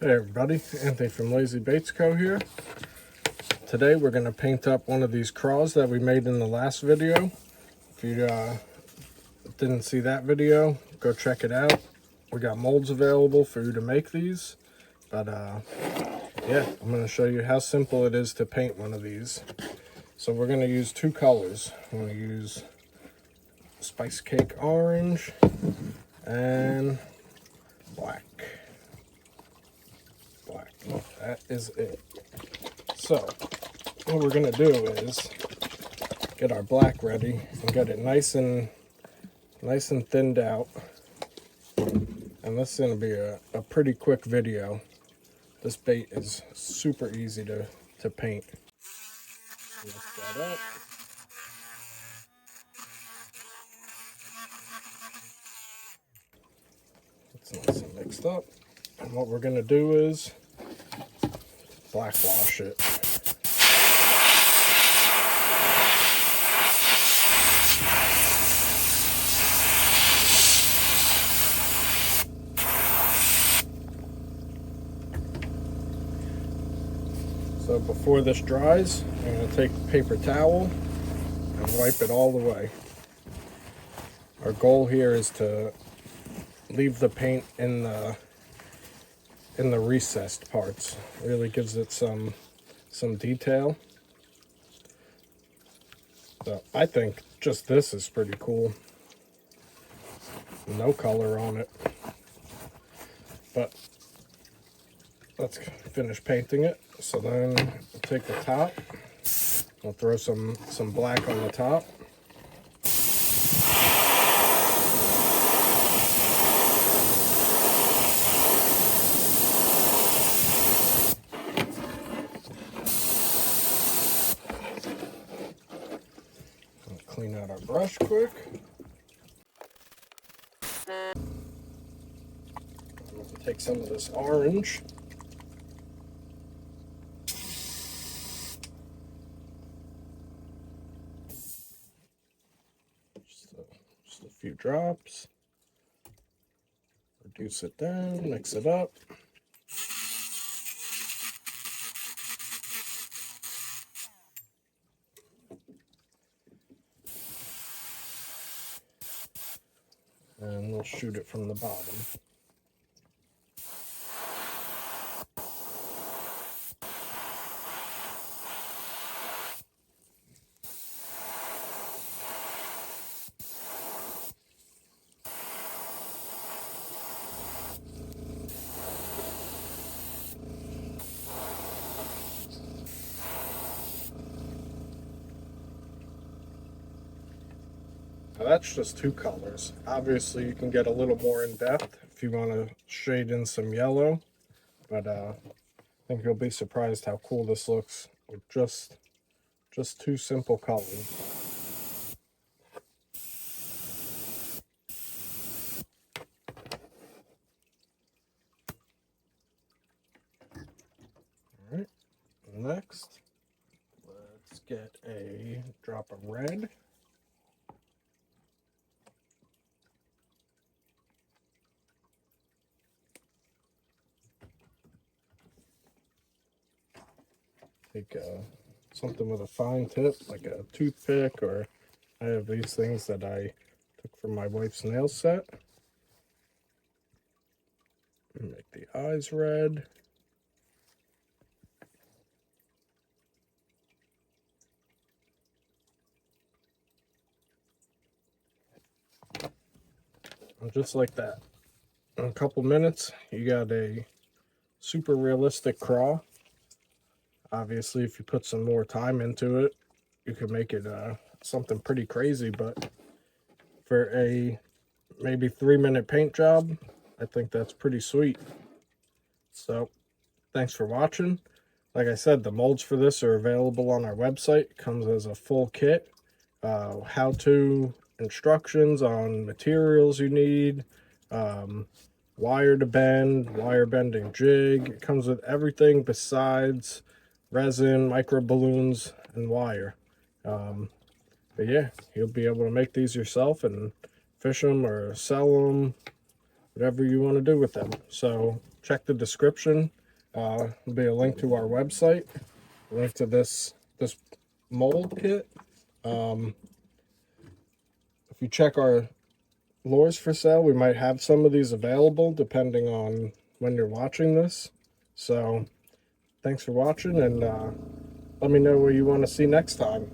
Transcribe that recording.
Hey everybody, Anthony from Lazy Baits Co. here. Today we're going to paint up one of these craws that we made in the last video. If you didn't see that video, go check it out. We got molds available for you to make these. But yeah, I'm going to show you how simple it is to paint one of these. So we're going to use two colors. I'm going to use Spice Cake Orange and black. That is it. So what we're gonna do is get our black ready and get it nice and thinned out. And this is gonna be a pretty quick video. This bait is super easy to paint. Mix that up. It's nice and mixed up. And what we're gonna do is black wash it. So before this dries, I'm going to take a paper towel and wipe it all the way. Our goal here is to leave the paint in the recessed parts. It really gives it some detail. So I think just this is pretty cool. No color on it. But let's finish painting it. So then we'll take the top. We'll throw some black on the top. Clean out our brush quick. We'll take some of this orange. Just a few drops. Reduce it down, mix it up. And we'll shoot it from the bottom. Now that's just two colors. Obviously you can get a little more in depth if you want to shade in some yellow, but I think you'll be surprised how cool this looks with just two simple colors. Alright, next let's get a drop of red. Take something with a fine tip, like a toothpick, or I have these things that I took from my wife's nail set. Make the eyes red. And just like that, in a couple minutes, you got a super realistic craw. Obviously, if you put some more time into it, you could make it something pretty crazy, but for a maybe 3-minute paint job, I think that's pretty sweet. So, thanks for watching. Like I said, the molds for this are available on our website. It comes as a full kit. How-to instructions on materials you need, wire to bend, wire bending jig. It comes with everything besides resin, micro balloons, and wire. But yeah, you'll be able to make these yourself and fish them or sell them whatever you want to do with them. So check the description. There'll be a link to our website, a link to this mold kit. If you check our lures for sale, we might have some of these available depending on when you're watching this. So thanks for watching, and let me know what you want to see next time.